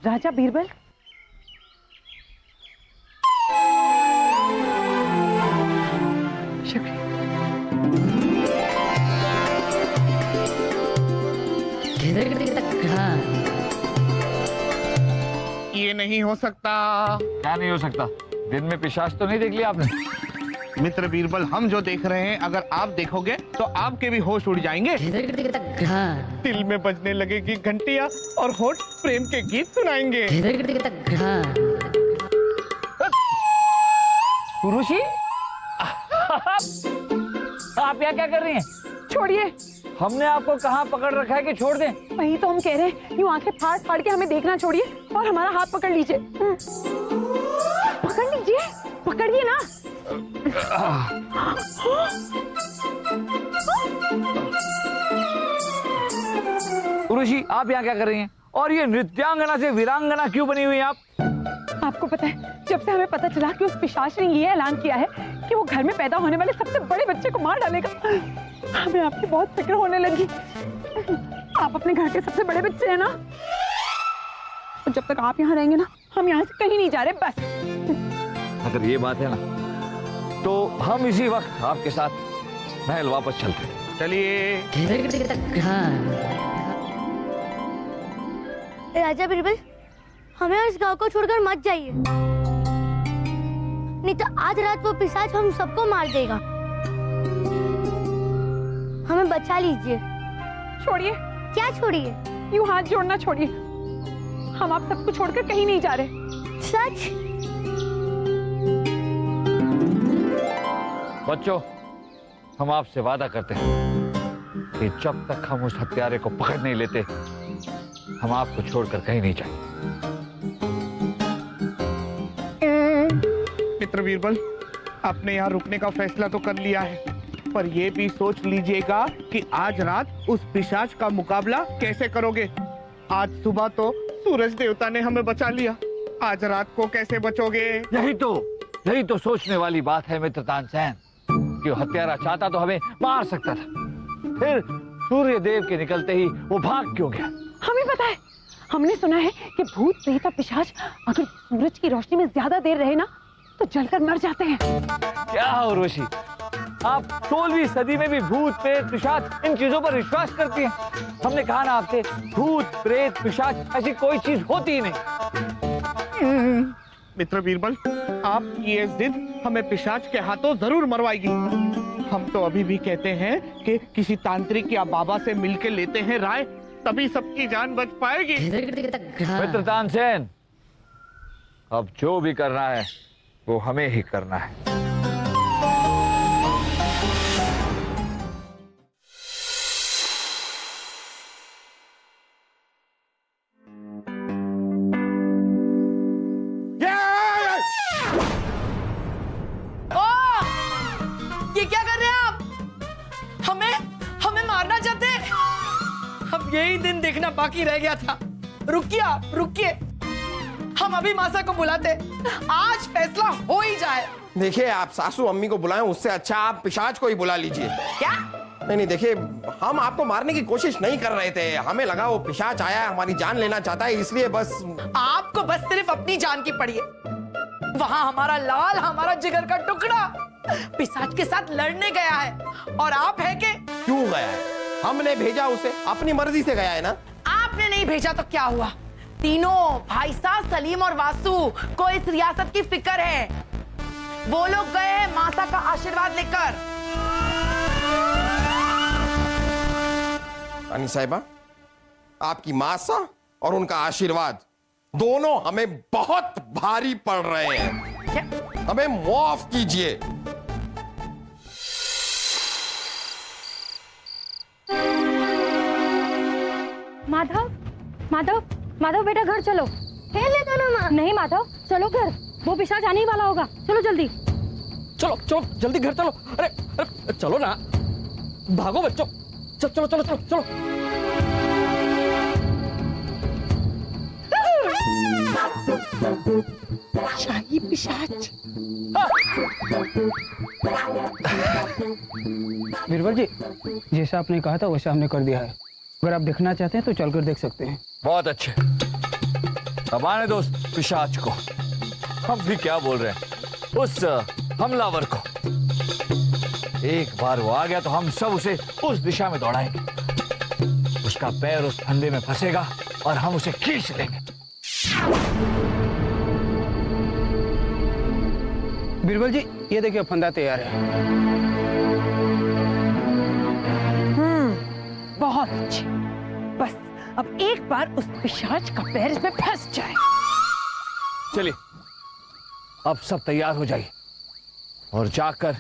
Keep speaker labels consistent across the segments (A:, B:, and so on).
A: राजा बीरबल, शुक्रिया।
B: ये नहीं हो सकता।
C: क्या नहीं हो सकता? दिन में पिशाच तो नहीं देख लिया आपने?
B: मित्र बीरबल, हम जो देख रहे हैं अगर आप देखोगे तो आपके भी होश उड़ जाएंगे। दिल में बजने लगेगी घंटियां और होठ प्रेम के गीत सुनाएंगे।
C: पुरुषी, आप यहाँ क्या कर रही हैं?
A: छोड़िए।
C: हमने आपको कहाँ पकड़ रखा है कि छोड़ दें?
A: वही तो हम कह रहे हैं, यूं आंखें फाड़ फाड़ के हमें देखना छोड़िए और हमारा हाथ पकड़ लीजिए। पकड़ लीजिए, पकड़िए ना।
C: पुरुषी, आप यहाँ क्या कर रही हैं? और ये नृत्यांगना से वीरांगना क्यों बनी हुई हैं आप?
A: आपको पता है, जब से हमें पता चला कि उस पिशाच ने ये ऐलान किया है कि वो घर में पैदा होने वाले सबसे बड़े बच्चे को मार डालेगा, हमें आपकी बहुत फिक्र होने लगी। आप अपने घर के सबसे बड़े बच्चे हैं ना, तो जब तक आप यहाँ रहेंगे ना, हम यहाँ से कहीं नहीं जा रहे। बस
C: अगर ये बात है ना, तो हम इसी वक्त आपके साथ महल वापस चलते हैं।
B: चलिए।
D: राजा बीरबल, हमें इस गांव को छोड़कर मत जाइए, नहीं तो आज रात वो पिशाच हम सबको मार देगा। हमें बचा लीजिए।
A: छोड़िए।
D: क्या छोड़िए?
A: यूं हाथ जोड़ना छोड़िए। हम आप सबको छोड़कर कहीं नहीं जा रहे।
D: सच?
C: बच्चों, हम आपसे वादा करते हैं कि जब तक हम उस हत्यारे को पकड़ नहीं लेते, हम आपको छोड़कर कहीं नहीं जाएंगे।
B: मित्र बीरबल, आपने यहाँ रुकने का फैसला तो कर लिया है, पर ये भी सोच लीजिएगा कि आज रात उस पिशाच का मुकाबला कैसे करोगे। आज सुबह तो सूरज देवता ने हमें बचा लिया, आज रात को कैसे बचोगे?
C: यही तो सोचने वाली बात है मित्र तानसेन, कि हत्यारा चाहता तो हमें मार सकता था, फिर सूर्य देव के निकलते ही वो भाग क्यों गया?
A: हमें पता है, हमने सुना है कि भूत प्रेत और पिशाच अगर सूरज की रोशनी में ज्यादा देर रहे ना, तो जलकर मर जाते हैं।
C: क्या उर्वशी, आप 16वीं सदी में भी भूत प्रेत पिशाच इन चीजों पर विश्वास करती हैं? हमने कहा ना आपसे, भूत प्रेत पिशाच ऐसी कोई चीज होती ही नहीं।
B: मित्र बीरबल, आपकी ये जिद हमें पिशाच के हाथों जरूर मरवाएगी। हम तो अभी भी कहते हैं कि किसी तांत्रिक या बाबा से मिलके लेते हैं राय, तभी सबकी जान बच पाएगी।
C: मित्र तानसेन, अब जो भी करना है वो हमें ही करना है।
E: ये क्या कर रहे हैं आप? हमें मारना चाहते हैं? अब यही दिन देखना बाकी रह गया था। रुकिए, हम अभी मासा को बुलाते, आज फैसला हो ही जाए।
F: देखिए, आप सासू अम्मी को बुलाएं, उससे अच्छा आप पिशाच को ही बुला लीजिए।
E: क्या?
F: नहीं, देखिए, हम आपको मारने की कोशिश नहीं कर रहे थे, हमें लगा वो पिशाच आया है, हमारी जान लेना चाहता है, इसलिए बस।
E: आपको बस सिर्फ अपनी जान की पड़ी है। वहाँ हमारा लाल, हमारा जिगर का टुकड़ा पिशाच के साथ लड़ने गया है, और आप है के?
F: क्यों गया है? हमने भेजा उसे, अपनी मर्जी से गया है ना।
E: आपने नहीं भेजा तो क्या हुआ? तीनों भाई साहब सलीम और वासु को इस रियासत की फिक्र है। वो लोग गए हैं माता का आशीर्वाद लेकर।
F: रानी साहिबा, आपकी मासा और उनका आशीर्वाद दोनों हमें बहुत भारी पड़ रहे हैं। हमें माफ कीजिए।
D: माधव, माधव बेटा घर चलो। खेल लेता ना माँ। नहीं माधव, चलो घर, वो पिशाच आने ही वाला होगा। चलो जल्दी।
C: चलो चलो जल्दी घर चलो। अरे अरे चलो ना, भागो बच्चों। चलो चलो चलो चलो चलो।
A: शाही पिशाच।
G: बीरबल जी, जैसा आपने कहा था वैसा हमने कर दिया है। अगर आप देखना चाहते हैं तो चलकर देख सकते हैं।
C: बहुत अच्छे। अब आने दो उस पिशाच को। हम भी क्या बोल रहे हैं, उस हमलावर को। एक बार वो आ गया तो हम सब उसे उस दिशा में दौड़ाएंगे। उसका पैर उस फंदे में फंसेगा और हम उसे खींच लेंगे।
G: बीरबल जी, ये देखिए फंदा तैयार है।
A: बहुत अच्छे। बस अब एक बार उस पिशाच का पैर इसमें फंस जाए।
C: चलिए, अब सब तैयार हो जाइए और जाकर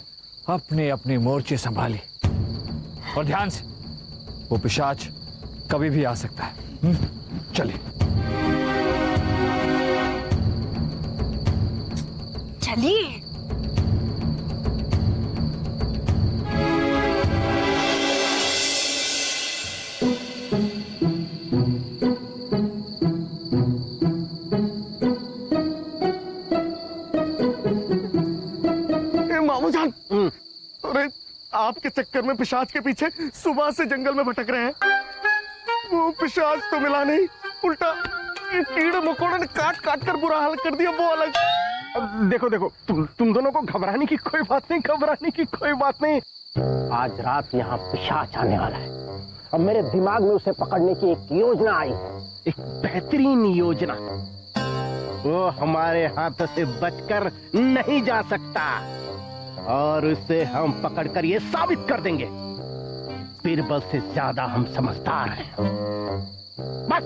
C: अपने अपने मोर्चे संभालिए। और ध्यान से, वो पिशाच कभी भी आ सकता है। चलिए
A: चलिए।
B: मामू जान, अरे आपके चक्कर में पिशाच के पीछे सुबह से जंगल में भटक रहे हैं। वो पिशाच तो मिला नहीं, उल्टा कीड़े मकोड़े ने काट काट कर बुरा हाल कर दिया। वो अलग।
H: देखो देखो, तुम दोनों को घबराने की कोई बात नहीं, घबराने की कोई बात नहीं। आज रात यहाँ पिशाच आने वाला है। अब मेरे दिमाग में उसे पकड़ने की एक योजना आई है, एक बेहतरीन योजना। वो हमारे हाथों से बचकर नहीं जा सकता और उसे हम पकड़कर ये साबित कर देंगे, बीरबल से ज्यादा हम समझदार हैं। बस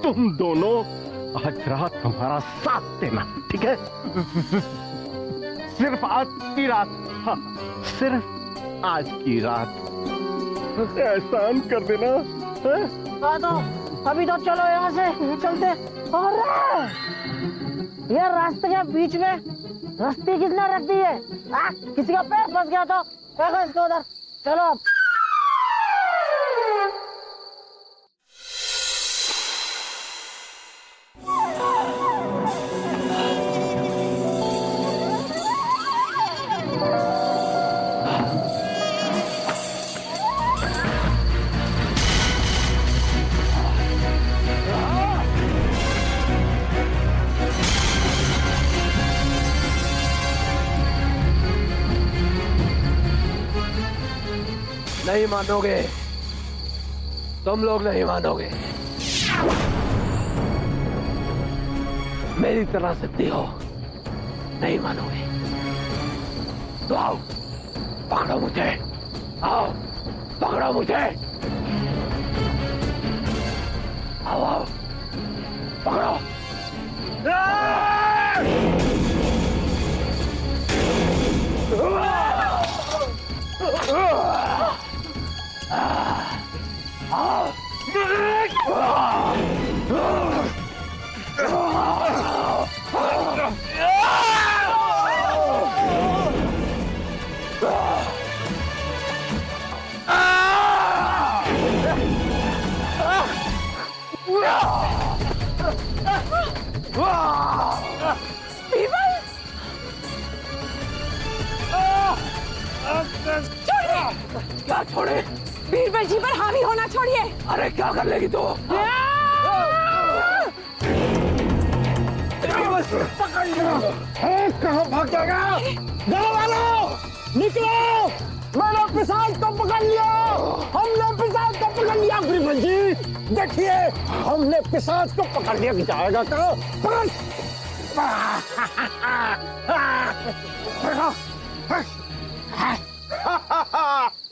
H: तुम दोनों आज रात हमारा साथ देना, ठीक है? सिर्फ आज की रात। हाँ, सिर्फ आज की रात एहसान कर देना।
I: तो अभी तो चलो यहाँ से चलते। और ये रास्ते के बीच में रस्ती कितना रखती है? किसी का पैर फंस गया तो फेंको इसको उधर। चलो अब।
H: नहीं मानोगे, तुम लोग नहीं मानोगे। मेरी तरह सिद्धि हो, नहीं मानोगे तो आओ पकड़ो मुझे, आओ पकड़ो मुझे, आओ आओ पकड़ो।
A: क्या छोड़े? बीरबल जी पर हावी होना छोड़िए।
H: अरे क्या कर लेगी तू? पकड़ लिया। कहाँ भाग जाएगा? गाँव वालों निकलो, मैंने पिशाच को पकड़ लिया। हमने पिशाच को पकड़ लिया। बीरबल जी देखिए, हमने पिशाच को पकड़ लिया। जाएगा कहाँ? पकड़।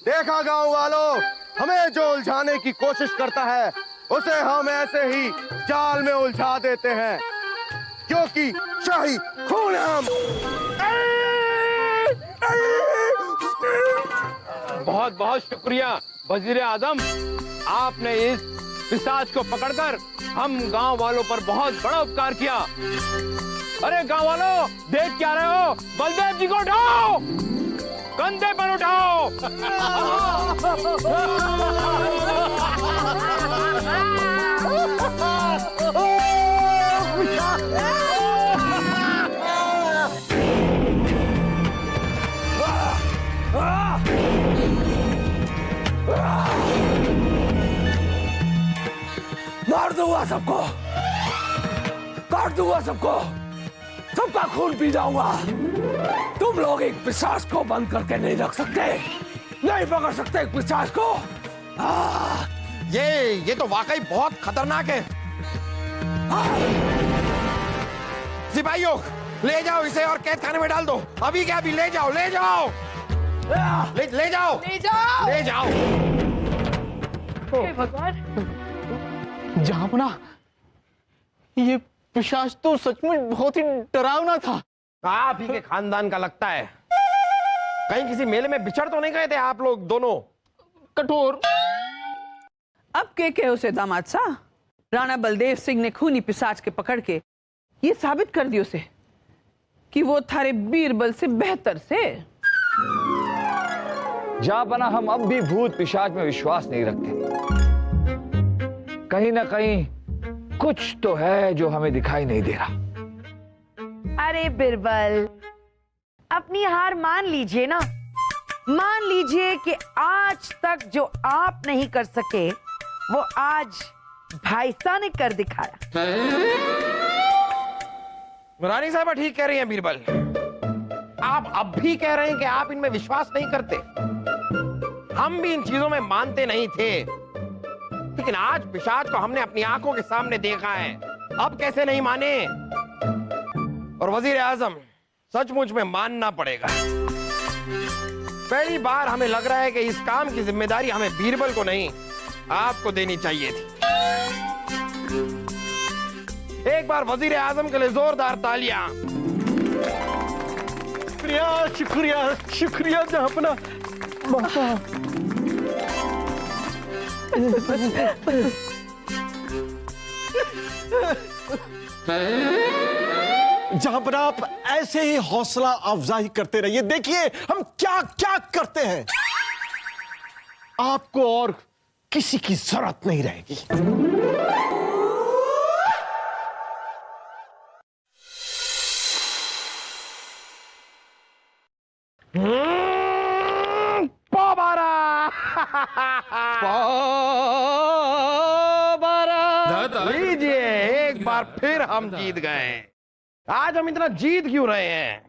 F: देखा गांव वालों, हमें जो उलझाने की कोशिश करता है उसे हम ऐसे ही जाल में उलझा देते हैं, क्योंकि शाही खून है हम।
H: बहुत बहुत शुक्रिया वजीर आजम, आपने इस पिशाच को पकड़कर हम गांव वालों पर बहुत बड़ा उपकार किया। अरे गांव वालों, देख क्या रहे हो? बलदेव जी को उठाओ, कंधे पर उठाओ।
C: मार दूंगा सबको, काट दूंगा सबको, सबका खून पी जाऊंगा। तुम लोग एक पिशाच को बंद करके नहीं रख सकते, नहीं पकड़ सकते एक पिशाच को।
F: ये तो वाकई बहुत खतरनाक है। सिपाहियों, ले जाओ इसे और कैद खाने में डाल दो। अभी क्या, अभी ले जाओ, ले जाओ, ले जाओ,
E: ले जाओ।
F: ले जाओ।
E: हे भगवान,
B: जहांपना, ये पिशाच तो सचमुच बहुत ही डरावना था।
F: आप ही के खानदान का लगता है। कहीं किसी मेले में बिछड़ तो नहीं गए थे आप लोग दोनों?
B: कठोर।
A: अब के कहे उसे दामाद सा, राणा बलदेव सिंह ने खूनी पिशाच के पकड़ के ये साबित कर दियो से कि वो थारे बीरबल से बेहतर से।
C: जापना, हम अब भी भूत पिशाच में विश्वास नहीं रखते। कहीं ना कहीं कुछ तो है जो हमें दिखाई नहीं दे रहा।
J: अरे बिरबल, अपनी हार मान लीजिए ना। मान लीजिए कि आज तक जो आप नहीं कर सके वो आज भाईसा ने कर दिखाया।
F: रानी साहबा ठीक कह रही हैं बीरबल। आप अब भी कह रहे हैं कि आप इनमें विश्वास नहीं करते। हम भी इन चीजों में मानते नहीं थे, लेकिन आज पिशाच को हमने अपनी आंखों के सामने देखा है। अब कैसे नहीं माने? और वजीर आजम, सचमुच में मानना पड़ेगा। पहली बार हमें लग रहा है कि इस काम की जिम्मेदारी हमें बीरबल को नहीं, आपको देनी चाहिए थी। एक बार वजीर आजम के लिए जोरदार तालियां।
H: शुक्रिया, शुक्रिया, शुक्रिया जहांपना।
K: जहांपना, आप ऐसे ही हौसला अफजाई करते रहिए। देखिए हम क्या क्या करते हैं। आपको और किसी की जरूरत नहीं रहेगी।
F: लीजिए, एक बार फिर हम जीत गए। आज हम इतना जीत क्यों रहे हैं?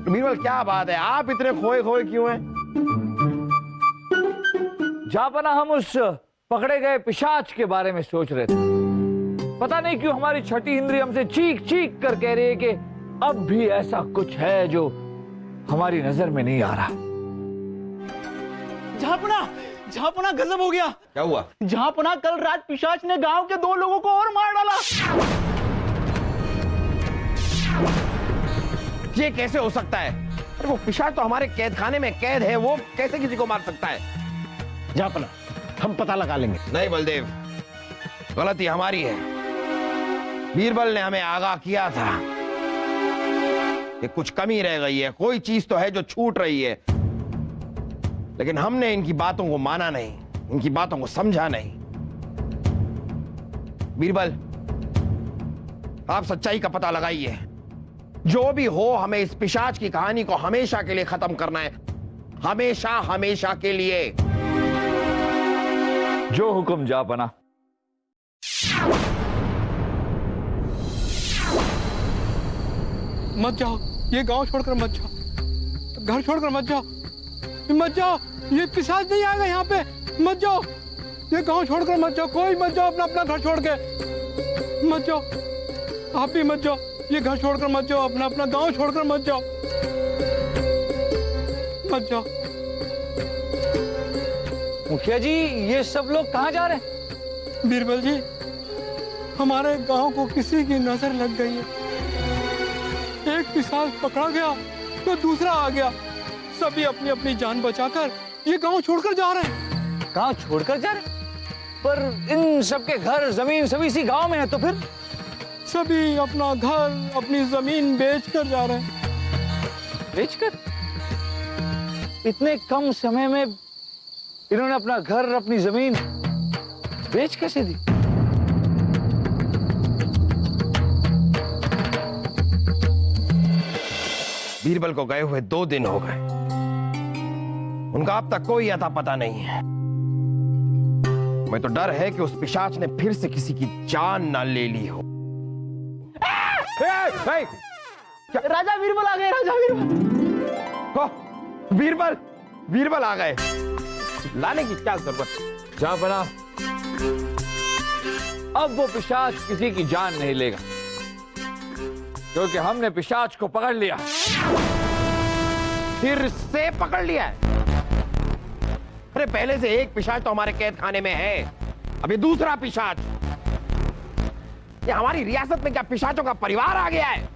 F: बीरबल, क्या बात है, आप इतने खोए खोए क्यों हैं?
C: जापना, हम उस पकड़े गए पिशाच के बारे में सोच रहे थे। पता नहीं क्यों हमारी छठी इंद्री हमसे चीख चीख कर कह रही है कि अब भी ऐसा कुछ है जो हमारी नजर में नहीं आ रहा।
G: जहांपना गजब हो गया।
F: क्या हुआ?
G: जहांपना, कल रात पिशाच ने गांव के 2 लोगों को और मार डाला।
F: ये कैसे हो सकता है? अरे वो पिशाच तो हमारे कैद खाने में कैद है, वो कैसे किसी को मार सकता है?
H: जहांपना, हम पता लगा लेंगे।
F: नहीं बलदेव, गलती हमारी है। बीरबल ने हमें आगाह किया था कि कुछ कमी रह गई है, कोई चीज तो है जो छूट रही है, लेकिन हमने इनकी बातों को माना नहीं, इनकी बातों को समझा नहीं। बीरबल, आप सच्चाई का पता लगाइए। जो भी हो, हमें इस पिशाच की कहानी को हमेशा के लिए खत्म करना है, हमेशा हमेशा के लिए।
C: जो हुक्म जापना।
G: मत जाओ, ये गांव छोड़कर मत जाओ, घर छोड़कर मत जाओ, मत जाओ। ये पिशाच नहीं आएगा यहाँ पे। मत जाओ, ये गांव छोड़कर मत जाओ। कोई मत जाओ अपना अपना घर छोड़ के। मत जाओ, आप भी मत जाओ। ये घर छोड़कर मत जाओ, अपना अपना गांव छोड़कर मत जाओ, मत जाओ।
C: मुखिया जी, ये सब लोग कहाँ जा रहे हैं?
G: बीरबल जी, हमारे गांव को किसी की नजर लग गई है। एक पिशाच पकड़ा गया तो दूसरा आ गया, सभी अपनी अपनी जान बचाकर ये गांव छोड़कर जा रहे हैं।
C: गांव छोड़कर जा रहे? पर इन सबके घर जमीन सभी इसी गांव में है, तो फिर?
G: सभी अपना घर अपनी जमीन बेचकर जा रहे हैं।
C: बेचकर? इतने कम समय में इन्होंने अपना घर अपनी जमीन बेच कैसे दी?
L: बीरबल को गए हुए 2 दिन हो गए, उनका अब तक कोई अता पता नहीं है। मैं तो डर है कि उस पिशाच ने फिर से किसी की जान ना ले ली हो।
I: राजा बीरबल आ गए, राजा बीरबल।
L: बीरबल, बीरबल आ गए, लाने की क्या जरूरत?
C: जा बना, अब वो पिशाच किसी की जान नहीं लेगा, क्योंकि हमने पिशाच को पकड़ लिया।
L: फिर से पकड़ लिया है? अरे पहले से एक पिशाच तो हमारे कैद खाने में है, अभी दूसरा पिशाच। ये हमारी रियासत में क्या पिशाचों का परिवार आ गया है?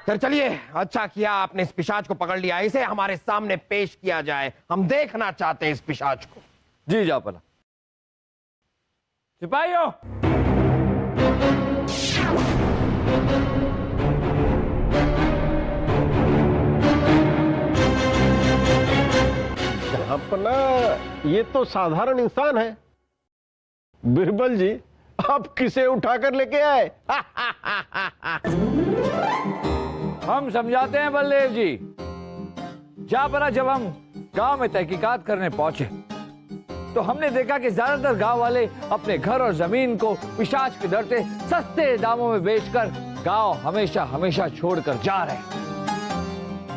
L: फिर चलिए, अच्छा किया आपने इस पिशाच को पकड़ लिया, इसे हमारे सामने पेश किया जाए, हम देखना चाहते हैं इस पिशाच को।
C: जी जापना। सिपाहियों,
H: अपना ये तो साधारण इंसान है। बीरबल जी, आप किसे उठाकर लेके आए?
C: हम समझाते हैं बलदेव जी। जापना, जब हम गांव में तहकीकात करने पहुंचे तो हमने देखा कि ज्यादातर गांव वाले अपने घर और जमीन को पिशाच के डर से सस्ते दामों में बेचकर गांव हमेशा हमेशा छोड़कर जा रहे हैं।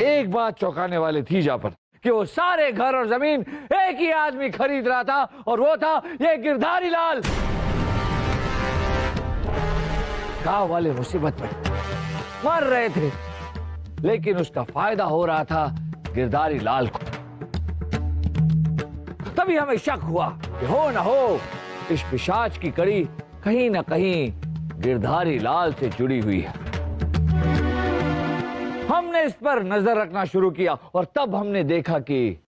C: एक बात चौंकाने वाली थी जापना, कि वो सारे घर और जमीन एक ही आदमी खरीद रहा था, और वो था ये गिरधारी लाल। गांव वाले मुसीबत में मर रहे थे, लेकिन उसका फायदा हो रहा था गिरधारी लाल को। तभी हमें शक हुआ कि हो ना हो इस पिशाच की कड़ी कहीं ना कहीं गिरधारी लाल से जुड़ी हुई है। हमने इस पर नजर रखना शुरू किया, और तब हमने देखा कि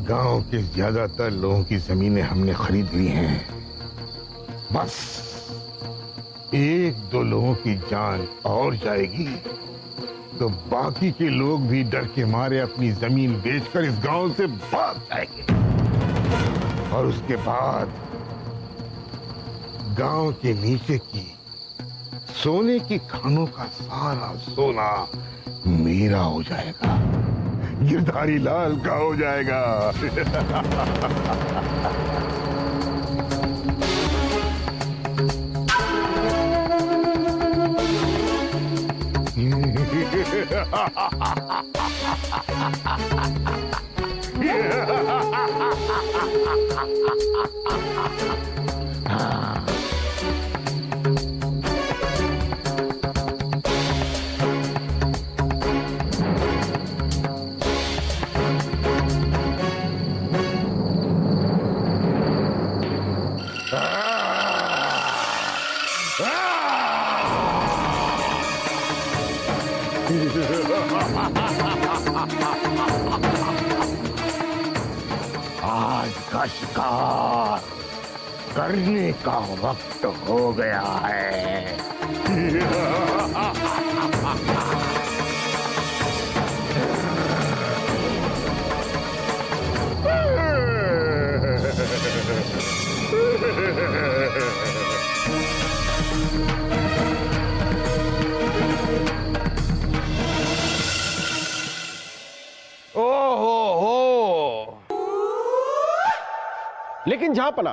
M: गांव के ज्यादातर लोगों की जमीनें हमने खरीद ली हैं। बस 1-2 लोगों की जान और जाएगी तो बाकी के लोग भी डर के मारे अपनी जमीन बेचकर इस गांव से भाग जाएंगे, और उसके बाद गांव के नीचे की सोने की खानों का सारा सोना मेरा हो जाएगा, गिरधारी लाल का हो जाएगा। आज का शिकार करने का वक्त हो गया है।
H: लेकिन झापना,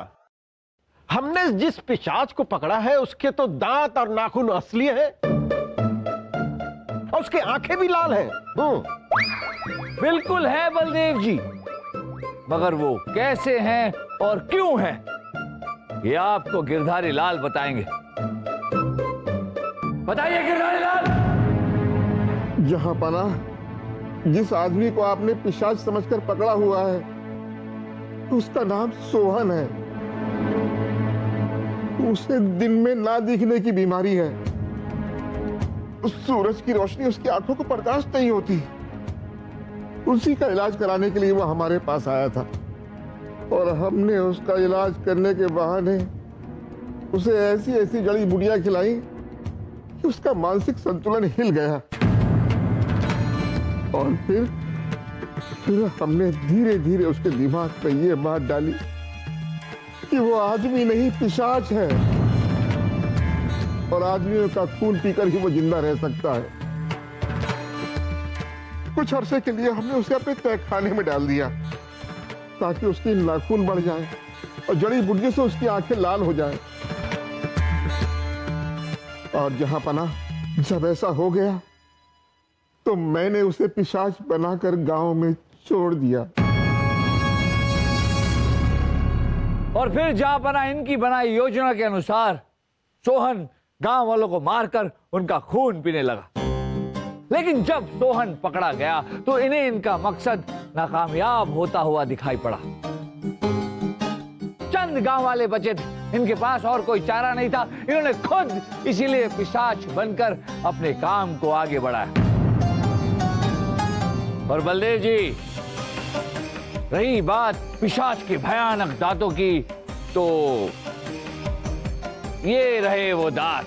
H: हमने जिस पिशाच को पकड़ा है उसके तो दांत और नाखून असली है,
K: और उसकी आंखें भी लाल हैं।
C: बिल्कुल है बलदेव जी, मगर वो कैसे हैं और क्यों हैं, ये आपको गिरधारी लाल बताएंगे। बताइए गिरधारी लाल।
M: जहां पना, जिस आदमी को आपने पिशाच समझकर पकड़ा हुआ है उसका नाम सोहन है। उसे दिन में ना दिखने की बीमारी है। उस सूरज की रोशनी उसकी आंखों को बर्दाश्त नहीं होती। उसी का इलाज कराने के लिए वो हमारे पास आया था और हमने उसका इलाज करने के बहाने उसे ऐसी ऐसी जड़ी बूटियां खिलाई कि उसका मानसिक संतुलन हिल गया। और फिर हमने धीरे धीरे उसके दिमाग पे ये बात डाली कि वो आदमी नहीं पिशाच है और आदमियों का खून पीकर ही वो जिंदा रह सकता है। कुछ अरसे के लिए हमने उसे अपने तहखाने में डाल दिया ताकि उसकी नाखून बढ़ जाए और जड़ी बूटियों से उसकी आंखें लाल हो जाए। और जहां पना, जब ऐसा हो गया तो मैंने उसे पिशाच बनाकर गांव में छोड़ दिया।
C: और फिर जहां इनकी बनाई योजना के अनुसार सोहन गांव वालों को मारकर उनका खून पीने लगा। लेकिन जब सोहन पकड़ा गया तो इन्हें इनका मकसद नाकामयाब होता हुआ दिखाई पड़ा। चंद गांव वाले बचे थे, इनके पास और कोई चारा नहीं था। इन्होंने खुद इसीलिए पिशाच बनकर अपने काम को आगे बढ़ाया। और बलदेव जी, रही बात पिशाच के भयानक दांतों की, तो ये रहे वो दांत।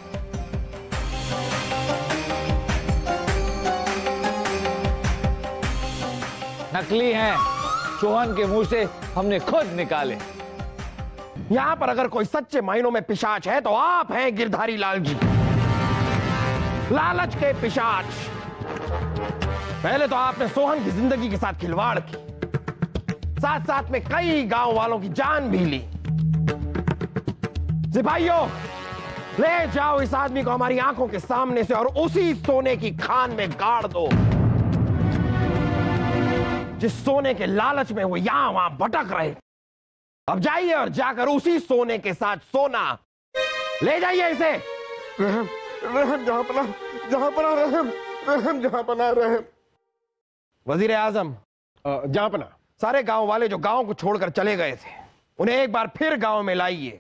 C: नकली हैं, सोहन के मुंह से हमने खुद निकाले।
L: यहां पर अगर कोई सच्चे मायनों में पिशाच है तो आप हैं गिरधारी लाल जी, लालच के पिशाच। पहले तो आपने सोहन की जिंदगी के साथ खिलवाड़ की, साथ साथ में कई गांव वालों की जान भी ली। सिपाहियों, ले जाओ इस आदमी को हमारी आंखों के सामने से और उसी सोने की खान में गाड़ दो जिस सोने के लालच में वो यहां वहां भटक रहे। अब जाइए और जाकर उसी सोने के साथ सोना। ले जाइए इसे।
M: रहम, रहम जहां पना, रहम, रहम जहां पना, रहम।
L: वजीर आजम,
K: जहां पना,
L: सारे गांव वाले जो गांव को छोड़कर चले गए थे उन्हें एक बार फिर गांव में लाइए।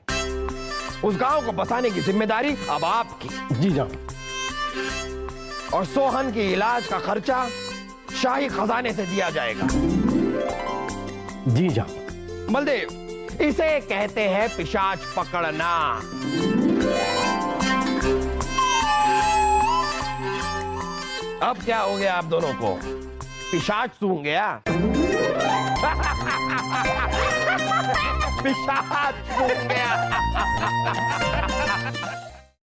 L: उस गांव को बसाने की जिम्मेदारी अब आपकी।
K: जी जान।
L: और सोहन के इलाज का खर्चा शाही खजाने से दिया जाएगा।
K: जी जान।
L: बलदेव, इसे कहते हैं पिशाच पकड़ना। अब क्या हो गया आप दोनों को? पिशाच सूंघ गया? पिशाच सूंघ गया।